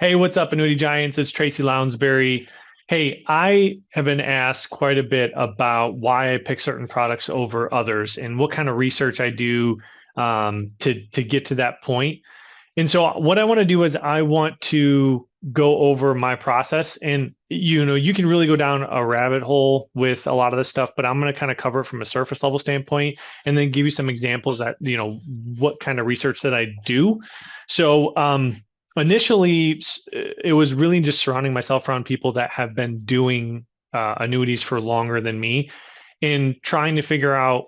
Hey, what's up, Annuity Giants? It's Tracy Lownsberry. Hey, I have been asked quite a bit about why I pick certain products over others and what kind of research I do to get to that point. And so what I want to do is I want to go over my process, and you can really go down a rabbit hole with a lot of this stuff, but I'm going to kind of cover it from a surface level standpoint and then give you some examples that, what kind of research that I do. So initially it was really just surrounding myself around people that have been doing annuities for longer than me and trying to figure out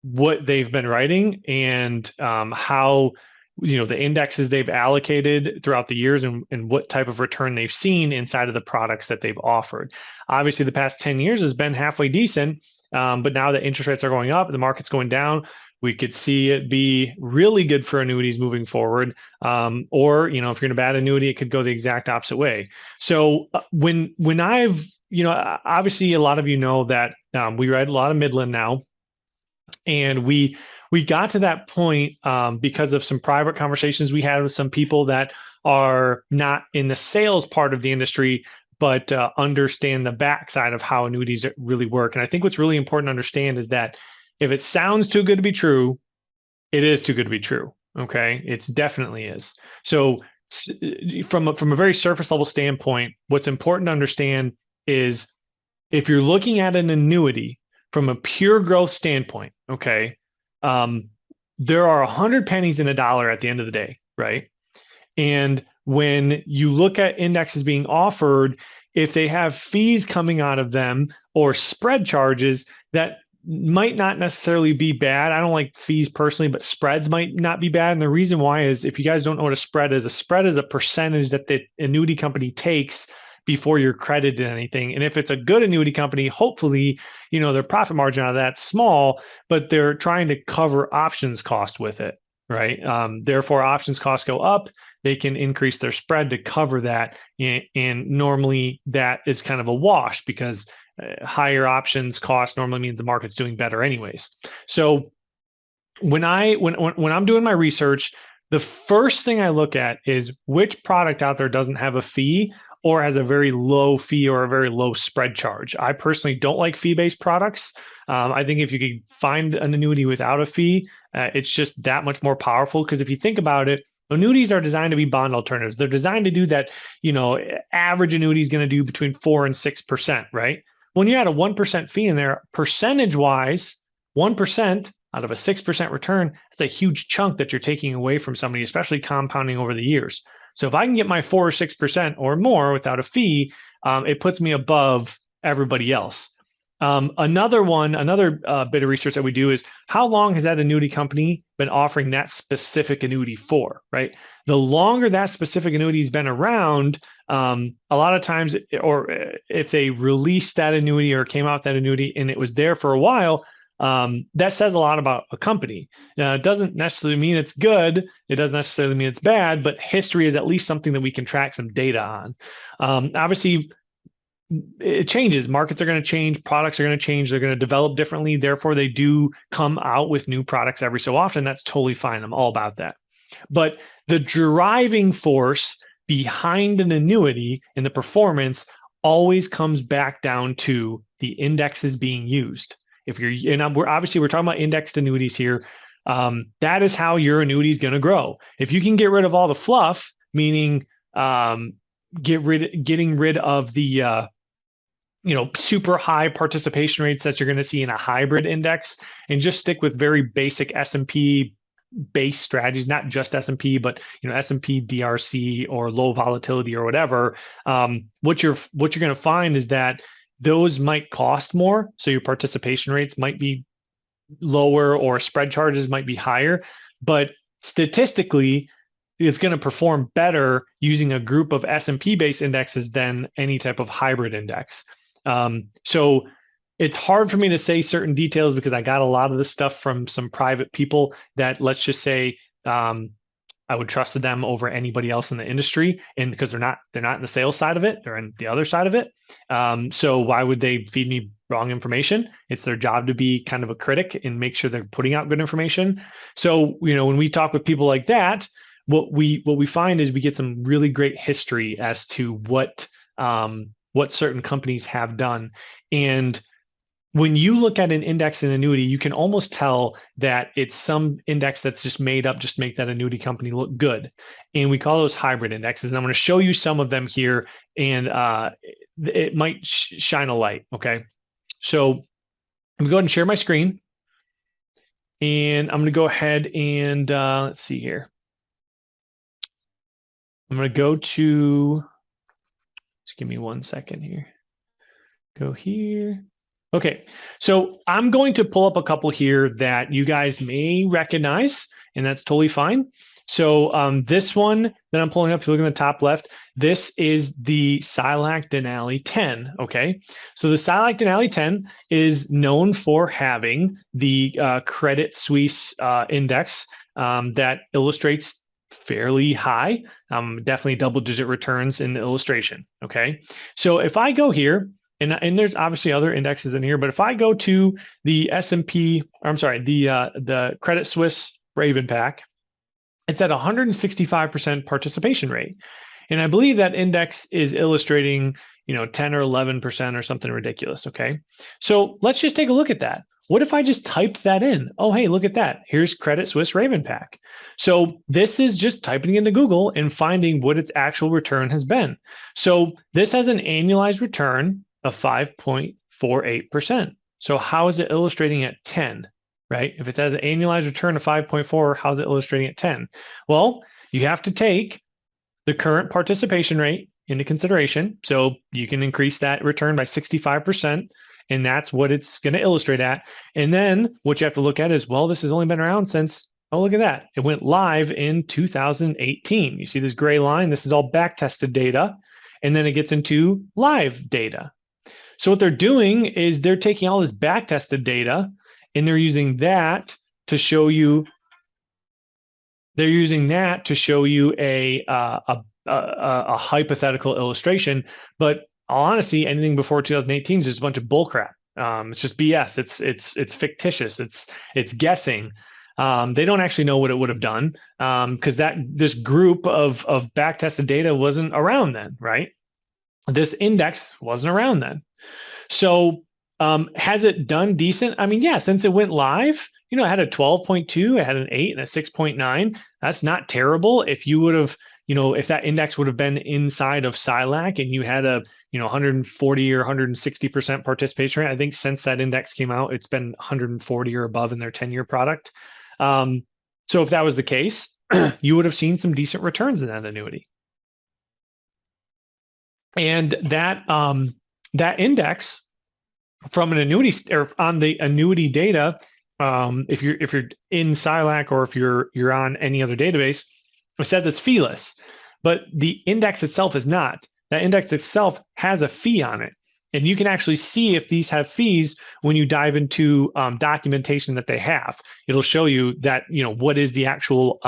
what they've been writing and how the indexes they've allocated throughout the years and what type of return they've seen inside of the products that they've offered. Obviously, the past 10 years has been halfway decent, but now that interest rates are going up, the market's going down. We could see it be really good for annuities moving forward. Or, if you're in a bad annuity, it could go the exact opposite way. So when I've, obviously a lot of you know that we write a lot of Midland now, and we got to that point because of some private conversations we had with some people that are not in the sales part of the industry, but understand the backside of how annuities really work. And I think what's really important to understand is that if it sounds too good to be true, it is too good to be true. Okay, it definitely is. So from a very surface level standpoint, what's important to understand is if you're looking at an annuity from a pure growth standpoint, okay, there are 100 pennies in a dollar at the end of the day, right? And when you look at indexes being offered, if they have fees coming out of them or spread charges, that might not necessarily be bad. I don't like fees personally, but spreads might not be bad. And the reason why is if you guys don't know what a spread is a percentage that the annuity company takes before you're credited anything. And if it's a good annuity company, hopefully, their profit margin out of that's small, but they're trying to cover options cost with it, right? Therefore, options costs go up. They can increase their spread to cover that. And normally that is kind of a wash because higher options cost normally means the market's doing better anyways. So when I'm doing my research, the first thing I look at is which product out there doesn't have a fee or has a very low fee or a very low spread charge. I personally don't like fee-based products. I think if you could find an annuity without a fee, it's just that much more powerful. Because if you think about it, annuities are designed to be bond alternatives. They're designed to do that, average annuity is going to do between 4 and 6%, right? When you add a 1% fee in there, percentage-wise, 1% out of a 6% return, that's a huge chunk that you're taking away from somebody, especially compounding over the years. So if I can get my 4 or 6% or more without a fee, it puts me above everybody else. Another bit of research that we do is how long has that annuity company been offering that specific annuity for, right? The longer that specific annuity has been around, a lot of times, or if they released that annuity or came out with that annuity and it was there for a while, that says a lot about a company. Now, it doesn't necessarily mean it's good. It doesn't necessarily mean it's bad, but history is at least something that we can track some data on. Obviously, it changes. Markets are going to change. Products are going to change. They're going to develop differently. Therefore, they do come out with new products every so often. That's totally fine. I'm all about that. But the driving force behind an annuity and the performance always comes back down to the indexes being used. If you're, and we're talking about indexed annuities here. That is how your annuity is going to grow. If you can get rid of all the fluff, meaning getting rid of the super high participation rates that you're going to see in a hybrid index, and just stick with very basic S&P based strategies, not just S&P, but S&P DRC or low volatility or whatever. What you're going to find is that those might cost more, so your participation rates might be lower or spread charges might be higher, but statistically, it's going to perform better using a group of S&P based indexes than any type of hybrid index. So it's hard for me to say certain details because I got a lot of this stuff from some private people that, let's just say, I would trust them over anybody else in the industry, and because they're not in the sales side of it, they're in the other side of it. So why would they feed me wrong information? It's their job to be kind of a critic and make sure they're putting out good information. So when we talk with people like that, what we find is we get some really great history as to what certain companies have done. And when you look at an index and annuity, you can almost tell that it's some index that's just made up just to make that annuity company look good. And we call those hybrid indexes. And I'm going to show you some of them here, and it might shine a light. Okay. So I'm going to go ahead and share my screen. And I'm going to go ahead and let's see here. I'm going to go to, just give me 1 second here. Go here. Okay, so I'm going to pull up a couple here that you guys may recognize, and that's totally fine. So this one that I'm pulling up, if you look in the top left, this is the Silac Denali 10, okay? So the Silac Denali 10 is known for having the Credit Suisse index that illustrates fairly high, definitely double-digit returns in the illustration, okay? So if I go here, and there's obviously other indexes in here, but if I go to the S&P, or I'm sorry, the Credit Suisse Raven Pack, it's at 165% participation rate. And I believe that index is illustrating, 10 or 11% or something ridiculous, okay? So let's just take a look at that. What if I just typed that in? Oh, hey, look at that. Here's Credit Suisse Raven Pack. So this is just typing into Google and finding what its actual return has been. So this has an annualized return of 5.48%. So how is it illustrating at 10, right? If it has an annualized return of 5.4, how's it illustrating at 10? Well, you have to take the current participation rate into consideration. So you can increase that return by 65%, and that's what it's going to illustrate at. And then what you have to look at is, well, this has only been around since, oh, look at that. It went live in 2018. You see this gray line? This is all back-tested data. And then it gets into live data. So what they're doing is they're taking all this back-tested data and they're using that to show you. They're using that to show you a hypothetical illustration. But honestly, anything before 2018 is just a bunch of bullcrap. It's just BS. It's fictitious. It's guessing. They don't actually know what it would have done because this group of back-tested data wasn't around then, right? This index wasn't around then. So has it done decent? I mean, yeah, since it went live, it had a 12.2, it had an 8 and a 6.9. That's not terrible. If you would have, if that index would have been inside of Silac and you had a, 140 or 160% participation rate, I think since that index came out, it's been 140 or above in their 10-year product. So if that was the case, you would have seen some decent returns in that annuity. And that index from an annuity or on the annuity data, if you're in Silac or if you're on any other database, it says it's feeless, but the index itself is not. That index itself has a fee on it, and you can actually see if these have fees when you dive into documentation that they have. It'll show you that what is the actual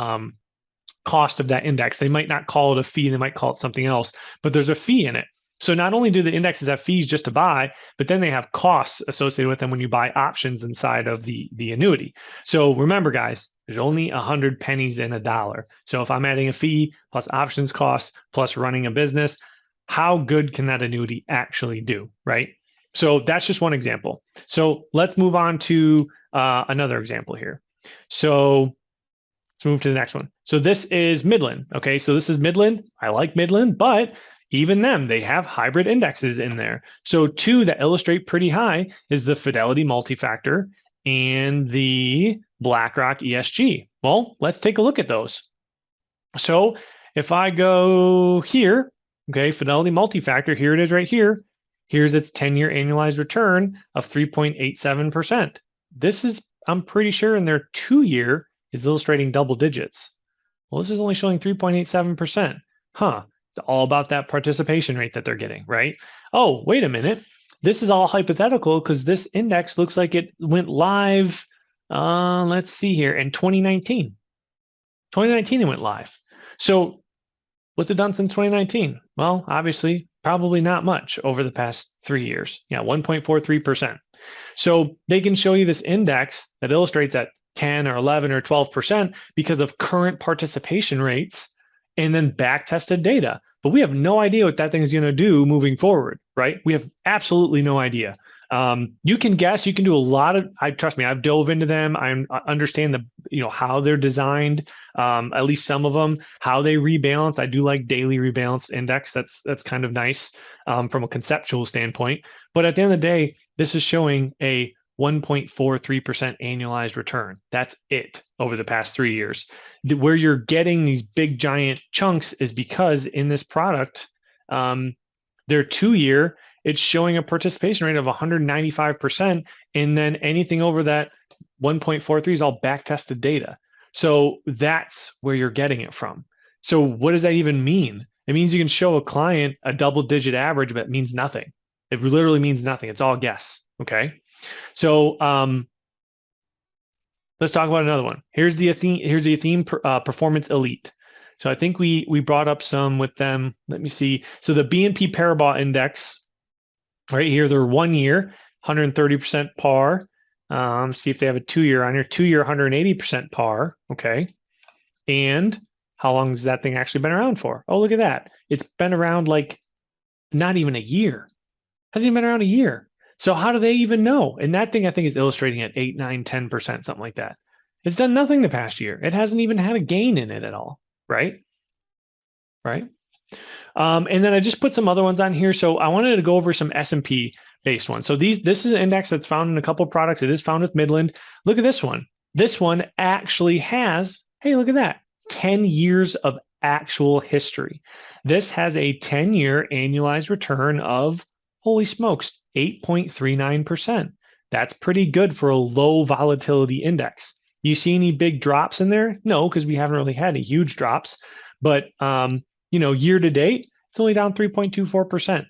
cost of that index. They might not call it a fee, they might call it something else, but there's a fee in it. So not only do the indexes have fees just to buy, but then they have costs associated with them when you buy options inside of the annuity. So remember, guys, there's only 100 pennies in a dollar. So if I'm adding a fee plus options costs plus running a business, how good can that annuity actually do, right? So that's just one example. So let's move on to another example here. So let's move to the next one. So this is Midland. Okay, so this is Midland. I like Midland, but even them, they have hybrid indexes in there. So two that illustrate pretty high is the Fidelity Multifactor and the BlackRock ESG. Well, let's take a look at those. So if I go here, okay, Fidelity Multifactor, here it is right here. Here's its 10-year annualized return of 3.87%. This is, I'm pretty sure in their 2-year is illustrating double digits. Well, this is only showing 3.87%. Huh. It's all about that participation rate that they're getting, right? Oh, wait a minute. This is all hypothetical because this index looks like it went live, let's see here, in 2019. 2019 it went live. So what's it done since 2019? Well, obviously, probably not much over the past 3 years. Yeah, 1.43%. So they can show you this index that illustrates that 10 or 11 or 12% because of current participation rates and then back tested data. But we have no idea what that thing's going to do moving forward, right? We have absolutely no idea. You can guess, you can do a lot of, trust me, I've dove into them. I understand how they're designed, at least some of them, how they rebalance. I do like daily rebalance index. That's kind of nice from a conceptual standpoint. But at the end of the day, this is showing a 1.43% annualized return. That's it over the past 3 years. Where you're getting these big giant chunks is because in this product, their 2-year, it's showing a participation rate of 195%. And then anything over that 1.43 is all back tested data. So that's where you're getting it from. So what does that even mean? It means you can show a client a double digit average, but it means nothing. It literally means nothing. It's all guess. Okay. So let's talk about another one. Here's the Athene Performance Elite. So I think we brought up some with them. Let me see. So the BNP Paribas Index, right here, they're 1 year, 130% par. See if they have a 2-year on here. 2-year, 180% par. Okay. And how long has that thing actually been around for? Oh, look at that. It's been around like not even a year. Hasn't even been around a year. So how do they even know? And that thing I think is illustrating at 8, 9, 10%, something like that. It's done nothing the past year. It hasn't even had a gain in it at all, right? Right. And then I just put some other ones on here. So I wanted to go over some S&P based ones. So this is an index that's found in a couple of products. It is found with Midland. Look at this one. This one actually has, hey, look at that, 10 years of actual history. This has a 10-year annualized return of, holy smokes, 8.39%. That's pretty good for a low volatility index. You see any big drops in there? No, because we haven't really had any huge drops. But year to date, it's only down 3.24%.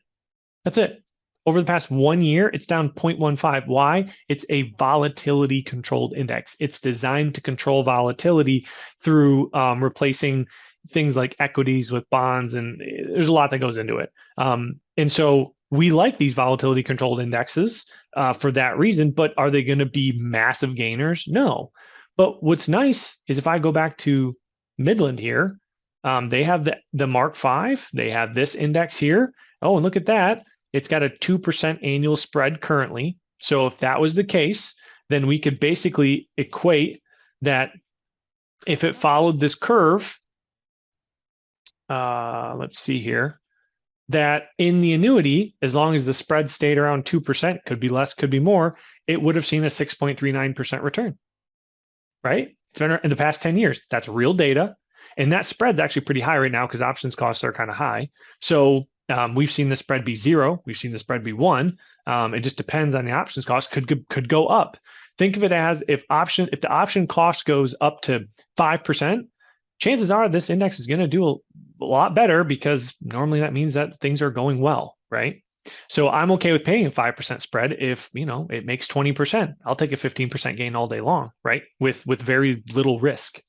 That's it. Over the past 1 year, it's down 0.15. Why? It's a volatility controlled index. It's designed to control volatility through replacing things like equities with bonds, and there's a lot that goes into it. And so we like these volatility controlled indexes for that reason, but are they going to be massive gainers? No. But what's nice is if I go back to Midland here, they have the Mark V. They have this index here. Oh, and look at that. It's got a 2% annual spread currently. So if that was the case, then we could basically equate that if it followed this curve, let's see here, that in the annuity, as long as the spread stayed around 2%, could be less, could be more, it would have seen a 6.39% return, right? It's been in the past 10 years. That's real data. And that spread's actually pretty high right now because options costs are kind of high. So we've seen the spread be 0. We've seen the spread be 1. It just depends on the options cost. Could go up. Think of it as if the option cost goes up to 5%, chances are this index is going to do a lot better because normally that means that things are going well, right? So I'm okay with paying a 5% spread if it makes 20%. I'll take a 15% gain all day long, right? With very little risk.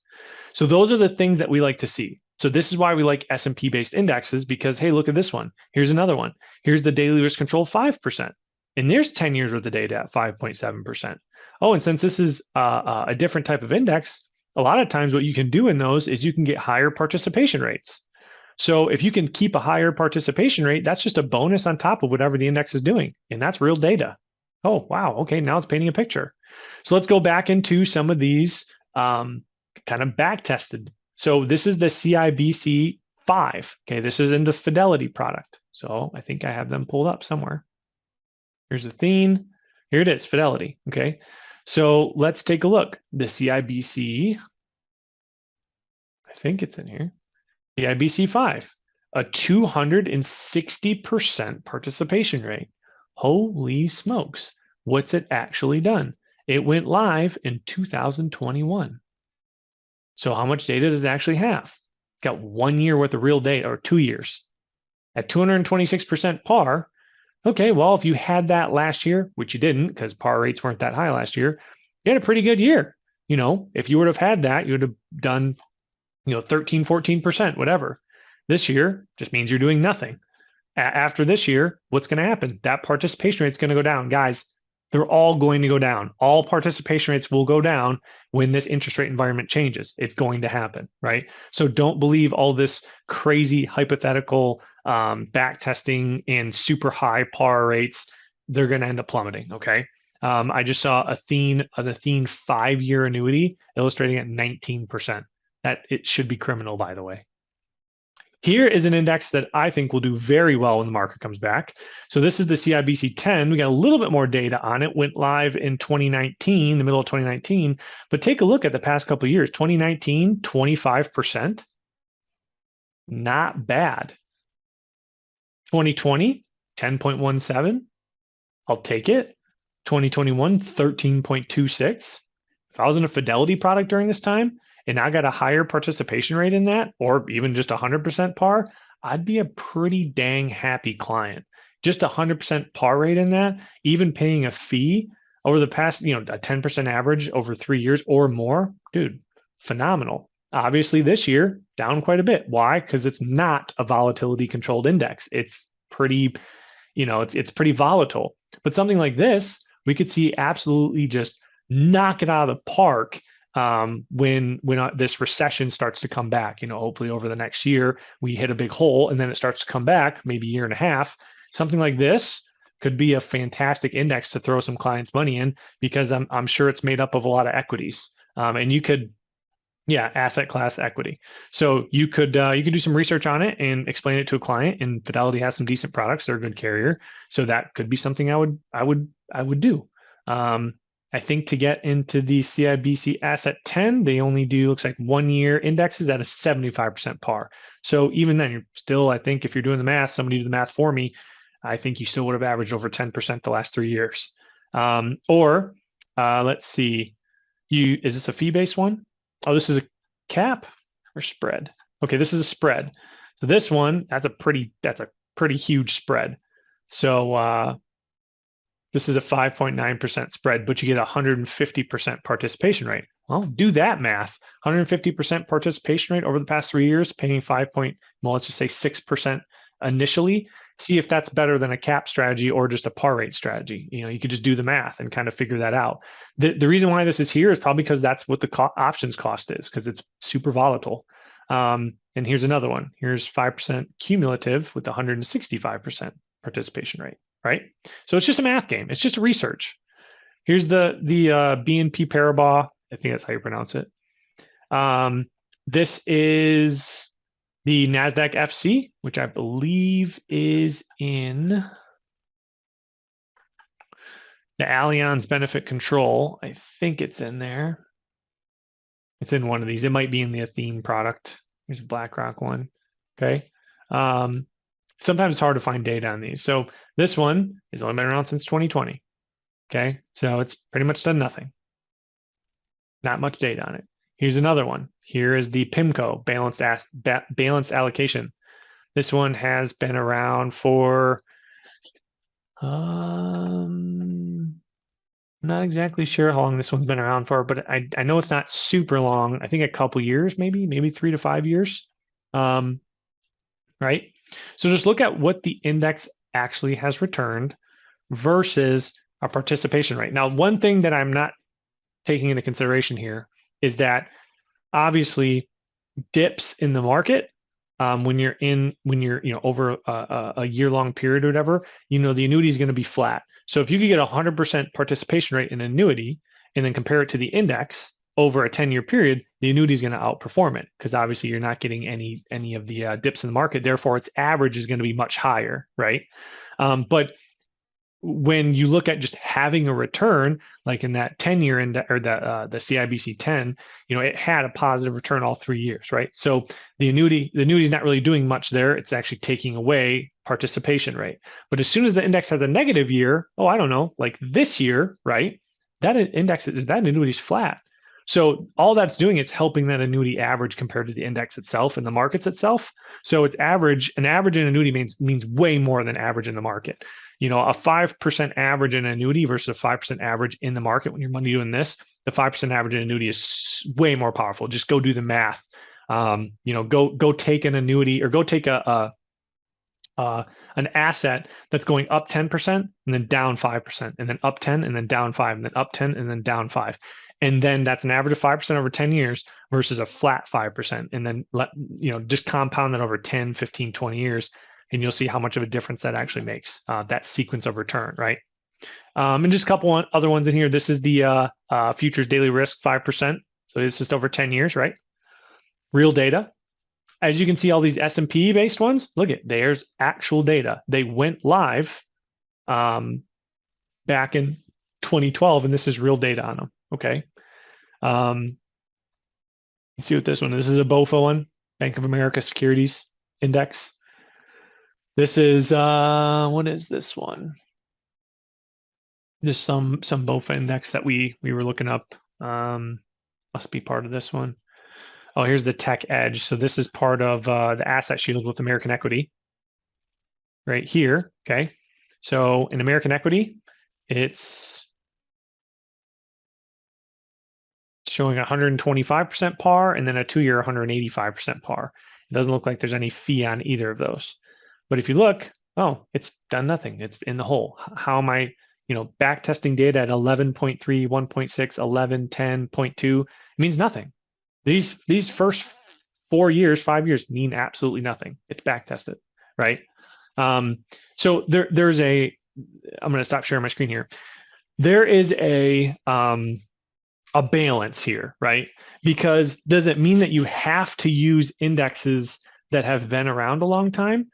So those are the things that we like to see. So this is why we like S&P based indexes because, hey, look at this one. Here's another one. Here's the daily risk control 5%. And there's 10 years worth of data at 5.7%. Oh, and since this is a different type of index, a lot of times what you can do in those is you can get higher participation rates. So if you can keep a higher participation rate, that's just a bonus on top of whatever the index is doing. And that's real data. Oh, wow. Okay, now it's painting a picture. So let's go back into some of these kind of back tested. So this is the CIBC 5. Okay, this is in the Fidelity product. So I think I have them pulled up somewhere. Here's Athene. Here it is, Fidelity. Okay, so let's take a look. The CIBC, I think it's in here. CIBC 5, a 260% participation rate. Holy smokes. What's it actually done? It went live in 2021. So how much data does it actually have? It's got 1 year worth of real data, or 2 years. At 226% par, okay, well, if you had that last year, which you didn't because par rates weren't that high last year, you had a pretty good year. If you would have had that, you would have done 13, 14%, whatever. This year just means you're doing nothing. After this year, what's going to happen? That participation rate is going to go down. Guys, They're all going to go down. All participation rates will go down when this interest rate environment changes. It's going to happen, right? So don't believe all this crazy hypothetical back testing and super high par rates. They're going to end up plummeting, okay? I just saw an Athene 5-year annuity illustrating at 19%. That it should be criminal, by the way. Here is an index that I think will do very well when the market comes back. So this is the CIBC 10. We got a little bit more data on it. Went live in 2019, the middle of 2019. But take a look at the past couple of years. 2019, 25%. Not bad. 2020, 10.17. I'll take it. 2021, 13.26. If I was in a Fidelity product during this time, and I got a higher participation rate in that, or even just 100% par, I'd be a pretty dang happy client. Just 100% par rate in that, even paying a fee over the past, a 10% average over 3 years or more, dude, phenomenal. Obviously, this year, down quite a bit. Why? Because it's not a volatility controlled index. It's pretty, it's pretty volatile. But something like we could see absolutely just knock it out of the park when this recession starts to come back. Hopefully over the next year we hit a big hole and then it starts to come back, maybe a year and a half. Something like this could be a fantastic index to throw some clients' money in, because I'm sure it's made up of a lot of equities, and you could. Yeah, asset class equity. So you could do some research on it and explain it to a client. And Fidelity has some decent products; they're a good carrier, so that could be something I would do. I think to get into the CIBC Asset 10, they only do, looks like 1-year indexes at a 75% par. So even then, you're still, I think if you're doing the math, somebody do the math for me, I think you still would have averaged over 10% the last 3 years. Let's see, is this a fee-based one? Oh, this is a cap or spread. Okay, this is a spread. So this one, that's a pretty huge spread. So this is a 5.9% spread, but you get 150% participation rate. Well, do that math. 150% participation rate over the past 3 years, paying let's just say 6% initially. See if that's better than a cap strategy or just a par rate strategy. You could just do the math and kind of figure that out. The reason why this is here is probably because that's what the options cost is, because it's super volatile. And here's another one. Here's 5% cumulative with 165% participation rate, right? So it's just a math game. It's just a research. Here's the BNP Paribas. I think that's how you pronounce it. This is the NASDAQ FC, which I believe is in the Allianz Benefit Control. I think it's in there. It's in one of these. It might be in the Athene product. Here's a BlackRock one. Okay. Sometimes it's hard to find data on these. So this one has only been around since 2020. Okay. So it's pretty much done nothing. Not much data on it. Here's another one. Here is the PIMCO balanced allocation. This one has been around for, I'm not exactly sure how long this one's been around for, but I know it's not super long. I think a couple years, maybe 3 to 5 years. Right? So just look at what the index actually has returned versus a participation rate. Now, one thing that I'm not taking into consideration here is that obviously dips in the market, when you're over a year-long period or whatever, the annuity is going to be flat. So if you could get 100% participation rate in an annuity and then compare it to the index over a 10-year period, the annuity is going to outperform it, because obviously you're not getting any of the dips in the market. Therefore, its average is going to be much higher, right? But when you look at just having a return, like in that 10-year index or the CIBC 10, it had a positive return all 3 years, right? So the annuity is not really doing much there. It's actually taking away participation rate. But as soon as the index has a negative year, I don't know, like this year, right? That annuity is flat. So all that's doing is helping that annuity average compared to the index itself and the markets itself. So it's average. An average in annuity means way more than average in the market. A 5% average in annuity versus a 5% average in the market. When you're money doing this, the 5% average in annuity is way more powerful. Just go do the math. Go take an annuity, or go take a an asset that's going up 10% and then down 5%, and then up 10 and then down 5, and then up 10 and then down 5. And then that's an average of 5% over 10 years versus a flat 5%. And then just compound that over 10, 15, 20 years, and you'll see how much of a difference that actually makes, that sequence of return, right? And just a couple other ones in here. This is the futures daily risk 5%. So it's just over 10 years, right? Real data. As you can see, all these S&P based ones, look at, there's actual data. They went live back in 2012, and this is real data on them, okay? Let's see what this one is. This is a BOFA one, Bank of America Securities Index. This is, what is this one? There's some BOFA index that we were looking up. Must be part of this one. Oh, here's the Tech Edge. So this is part of the asset shield with American Equity right here. Okay. So in American Equity, it's showing 125% par and then a 2-year 185% par. It doesn't look like there's any fee on either of those. But if you look, oh, it's done nothing. It's in the hole. How am I, back testing data at 11.3, 1.6, 11, 10.2 means nothing. These first 4 years, 5 years mean absolutely nothing. It's back tested, right? So there's I'm going to stop sharing my screen here. There is a balance here, right? Because does it mean that you have to use indexes that have been around a long time?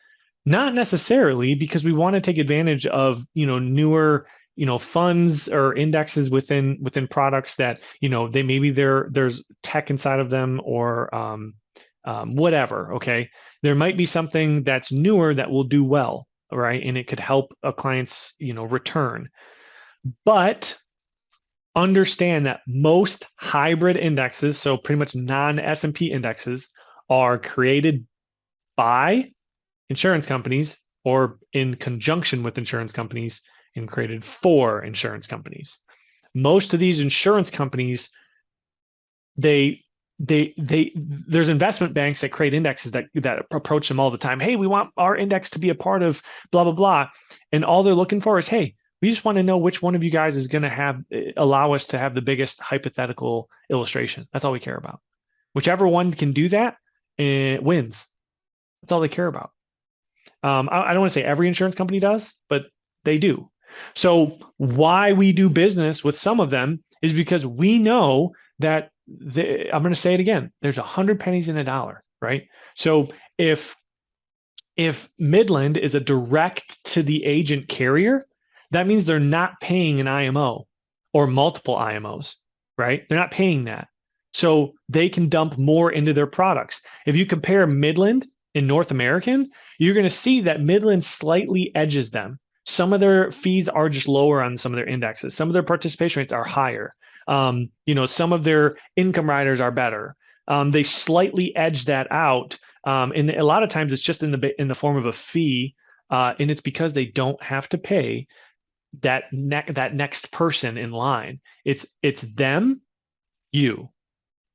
Not necessarily, because we want to take advantage of newer funds or indexes within products that they maybe there's tech inside of them or whatever. Okay, there might be something that's newer that will do well, right? And it could help a client's return. But understand that most hybrid indexes, so pretty much non-S&P indexes, are created by insurance companies or in conjunction with insurance companies and created for insurance companies. Most of these insurance companies, there's investment banks that create indexes that approach them all the time. Hey, we want our index to be a part of blah, blah, blah. And all they're looking for is, hey, we just want to know which one of you guys is going to allow us to have the biggest hypothetical illustration. That's all we care about. Whichever one can do that, wins. That's all they care about. I don't want to say every insurance company does, but they do. So why we do business with some of them is because we know that I'm going to say it again. There's 100 pennies in a dollar, right? So if Midland is a direct to the agent carrier, that means they're not paying an IMO or multiple IMOs, right? They're not paying that. So they can dump more into their products. If you compare Midland and North American, you're going to see that Midland slightly edges them. Some of their fees are just lower on some of their indexes. Some of their participation rates are higher. Some of their income riders are better. They slightly edge that out. And a lot of times it's just in the form of a fee. And it's because they don't have to pay that next person in line. It's them, you,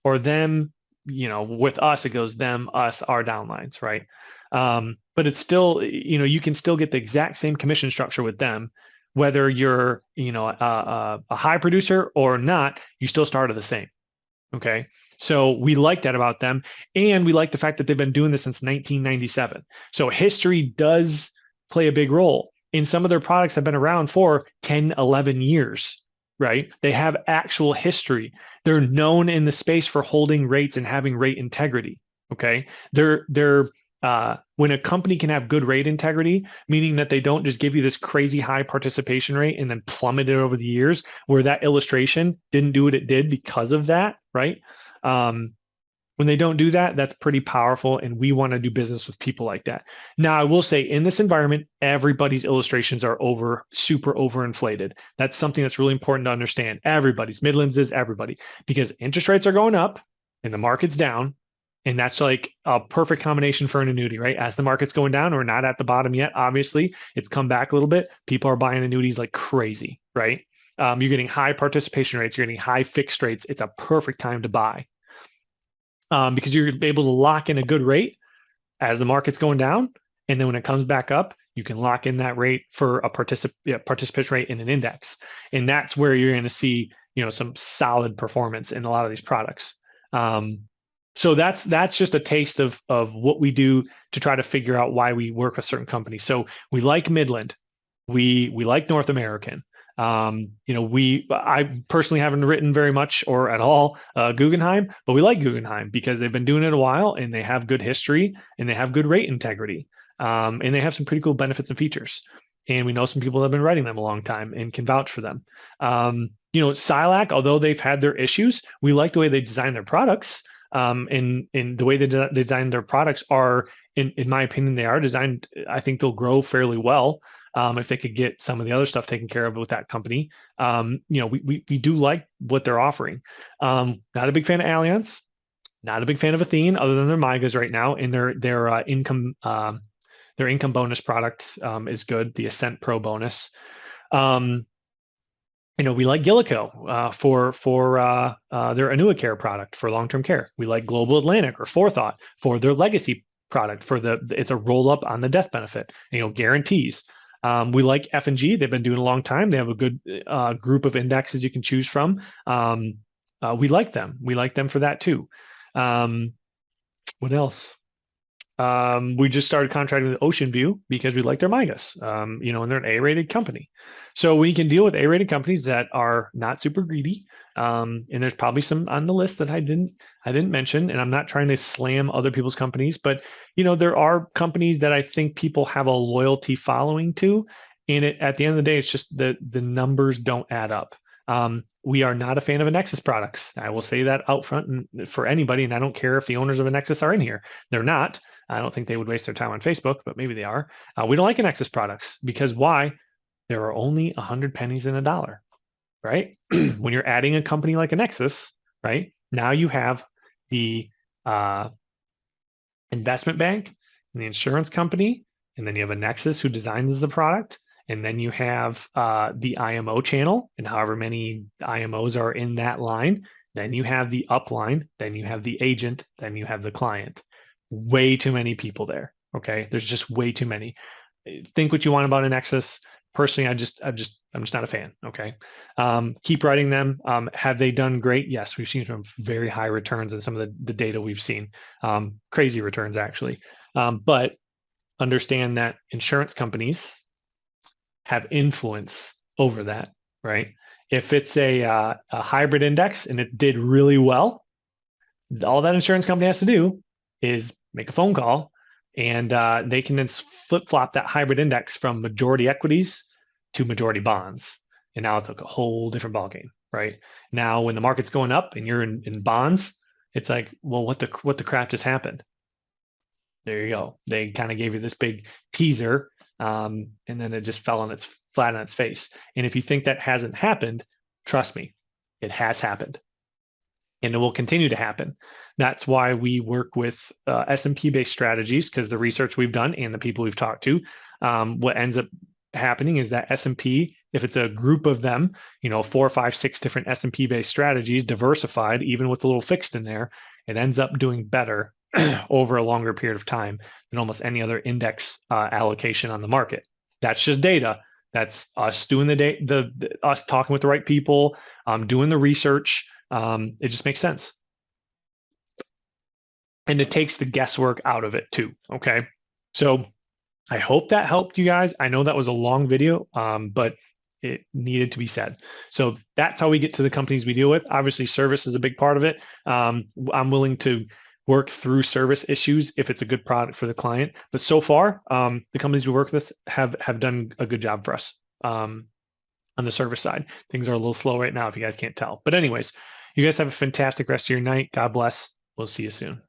or them, with us, it goes them, us, our downlines, right? But it's still, you can still get the exact same commission structure with them, whether you're, a high producer or not, you still started the same. Okay. So we like that about them. And we like the fact that they've been doing this since 1997. So history does play a big role. In some of their products have been around for 10, 11 years, right? They have actual history. They're known in the space for holding rates and having rate integrity. Okay. When a company can have good rate integrity, meaning that they don't just give you this crazy high participation rate and then plummet it over the years, where that illustration didn't do what it did because of that, right? When they don't do that, that's pretty powerful, and we want to do business with people like that. Now, I will say in this environment, everybody's illustrations are super overinflated. That's something that's really important to understand. Everybody's, Midlands is everybody, because interest rates are going up and the market's down. And that's like a perfect combination for an annuity, right? As the market's going down, we're not at the bottom yet. Obviously, it's come back a little bit. People are buying annuities like crazy, right? You're getting high participation rates. You're getting high fixed rates. It's a perfect time to buy because you're able to lock in a good rate as the market's going down. And then when it comes back up, You can lock in that rate for a participation rate in an index, and that's where you're going to see some solid performance in a lot of these products. So that's just a taste of what we do to try to figure out why we work with certain companies. So we like Midland, we like North American. I personally haven't written very much or at all Guggenheim, but we like Guggenheim because they've been doing it a while and they have good history and they have good rate integrity, and they have some pretty cool benefits and features. And we know some people that have been writing them a long time and can vouch for them. Silac, although they've had their issues, we like the way they design their products. And the way they design their products are, in my opinion, they are designed. I think they'll grow fairly well if they could get some of the other stuff taken care of with that company. We do like what they're offering. Not a big fan of Allianz. Not a big fan of Athene, other than their MIGAs right now, and their income bonus product is good. The Ascent Pro bonus. We like Gillico for their Annuity product for long-term care. We like Global Atlantic or Forethought for their legacy product it's a roll-up on the death benefit, guarantees. We like F&G. They've been doing a long time. They have a good group of indexes you can choose from. We like them. We like them for that too. What else? We just started contracting with Ocean View because we like their MIGAs, and they're an A-rated company. So we can deal with A-rated companies that are not super greedy. And there's probably some on the list that I didn't mention, and I'm not trying to slam other people's companies, but there are companies that I think people have a loyalty following to, and at the end of the day, it's just the numbers don't add up. We are not a fan of Nexus products. I will say that out front and for anybody, and I don't care if the owners of Nexus are in here. They're not. I don't think they would waste their time on Facebook, but maybe they are. We don't like Nexus products because why? There are only 100 pennies in a dollar, right? When you're adding a company like a Nexus, right? Now you have the investment bank and the insurance company, and then you have a Nexus who designs the product, and then you have the IMO channel, and however many IMOs are in that line. Then you have the upline, then you have the agent, then you have the client. Way too many people there. Okay, there's just way too many. Think what you want about a Nexus. Personally, I'm just not a fan. Okay, keep writing them. Have they done great? Yes, we've seen some very high returns in some of the data we've seen. Crazy returns actually. But understand that insurance companies have influence over that, right? If it's a hybrid index and it did really well, all that insurance company has to do is make a phone call, and they can then flip-flop that hybrid index from majority equities to majority bonds. And now it's like a whole different ballgame, right? Now, when the market's going up and you're in bonds, it's like, well, what the crap just happened? There you go. They kind of gave you this big teaser, and then it just fell flat on its face. And if you think that hasn't happened, trust me, it has happened. And it will continue to happen. That's why we work with S&P based strategies, because the research we've done and the people we've talked to, what ends up happening is that S&P, if it's a group of them, 4, 5, 6 different S&P based strategies, diversified, even with a little fixed in there, it ends up doing better over a longer period of time than almost any other index allocation on the market. That's just data. That's us doing us talking with the right people, doing the research. It just makes sense. And it takes the guesswork out of it too. Okay. So I hope that helped you guys. I know that was a long video, but it needed to be said. So that's how we get to the companies we deal with. Obviously, service is a big part of it. I'm willing to work through service issues if it's a good product for the client. But so far, the companies we work with have done a good job for us on the service side. Things are a little slow right now if you guys can't tell. But anyways, you guys have a fantastic rest of your night. God bless. We'll see you soon.